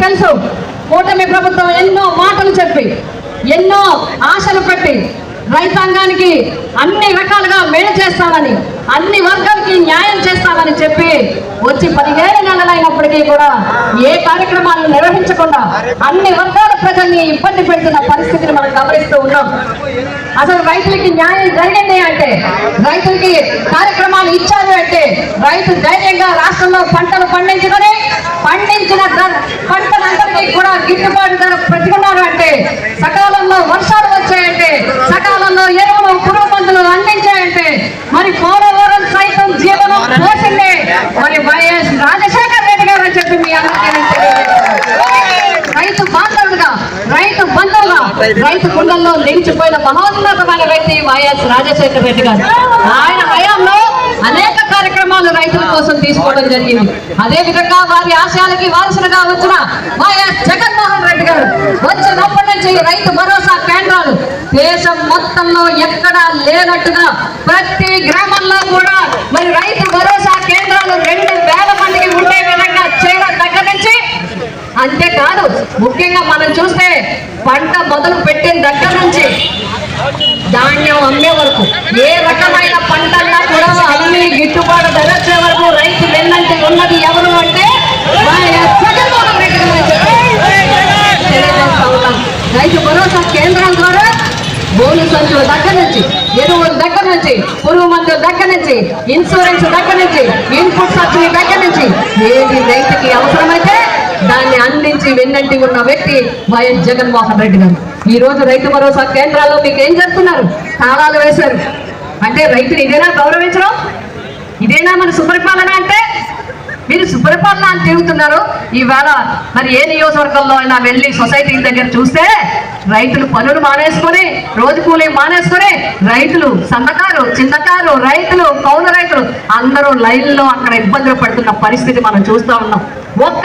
తెలుసు, కూటమి ప్రభుత్వం ఎన్నో మాటలు చెప్పి ఎన్నో ఆశలు పెట్టి రైతాంగానికి అన్ని రకాలుగా మేలు చేస్తామని, అన్ని వర్గాలకి న్యాయం చేస్తామని చెప్పి వచ్చి 17 నెలలైనప్పటికీ కూడా ఏ కార్యక్రమాలను నిర్వహించకుండా అన్ని వర్గాల ప్రజల్ని ఇబ్బంది పెడుతున్న పరిస్థితిని మనం గమనిస్తూ ఉన్నాం. అసలు రైతులకి న్యాయం జరిగింది అంటే, రైతులకి కార్యక్రమాలు ఇచ్చారు అంటే, రైతు ధైర్యంగా రాష్ట్రంలో పంటలు పండించుకొని పండించిన పంటలందరికీ కూడా గిట్టుబాటు ధర పెట్టుకున్నారు అంటే, సకాలంలో వర్షాలు వచ్చాయంటే, సకాలంలో ఎరువులు పురుగు మందులు అందించాయంటే, మరి పోలవరం సైతం జీవనం పోసిందే మరి వైఎస్ రాజశేఖర రెడ్డి గారు అని చెప్పి మీ అందరికీ రైతు బాంధవులుగా, రైతు బంధువుగా, రైతు గుండెల్లో నిలిచిపోయిన మహోన్నతమైన వ్యక్తి వైఎస్ రాజశేఖర రెడ్డి గారు. ఆయన హయాంలో అనేక కార్యక్రమాలు రైతుల కోసం తీసుకోవడం జరిగింది. అదే విధంగా వారి ఆశయాలకి వారసులుగా వచ్చిన వైఎస్ జగన్మోహన్ రెడ్డి గారు వచ్చినప్పటి నుంచి రైతు భరోసా కేంద్రాలు దేశం మొత్తంలో ఎక్కడా లేనట్టుగా ప్రతి గ్రామంలో కూడా మరి రైతు భరోసా కేంద్రాలు 2000 మందికి ఉండే విధంగా చేయడం దగ్గర నుంచి, అంతేకాదు ముఖ్యంగా మనం చూస్తే పంట మొదలు పెట్టిన దగ్గర నుంచి ధాన్యం అమ్మే వరకు ఏ రకమైన పంటల్లో కూడా అన్ని గిట్టుబాటు ధర వచ్చే వరకు రైతు వెన్నంటి ఉన్నది ఎవరు అంటే జగన్మోహన్ రెడ్డి తెలియజేస్తా ఉన్నాం. రైతు భరోసా కేంద్రం ద్వారా బోను సంచుల దగ్గర నుంచి, ఎరువుల దగ్గర నుంచి, పురుగు మందుల దగ్గర నుంచి, ఇన్సూరెన్స్ దగ్గర నుంచి, ఇన్పుట్ సబ్సిడీ దగ్గర నుంచి ఏది రైతుకి అవసరమైతే దాన్ని అందించి వెన్నంటి ఉన్న వ్యక్తి వైఎస్ జగన్మోహన్ రెడ్డి గారు. ఈ రోజు రైతు భరోసా కేంద్రాల్లో మీకు ఏం చేస్తున్నారు? తాళాలు వేశారు. అంటే రైతుని ఇదేనా గౌరవించడం? ఇదేనా మన సుపరిపాలన అంటే? మీరు సుపరిపాలన అని తిరుగుతున్నారు. ఈవేళ మరి ఏ నియోజకవర్గంలో అయినా వెళ్ళి సొసైటీ దగ్గర చూస్తే రైతులు పనులు మానేసుకొని, రోజు కూలీ మానేసుకొని, రైతులు సన్నకారు, చిన్నకారు, రైతులు, కౌలు రైతులు అందరూ లైన్లో అక్కడ ఇబ్బందులు పడుతున్న పరిస్థితి మనం చూస్తూ ఉన్నాం. ఒక్క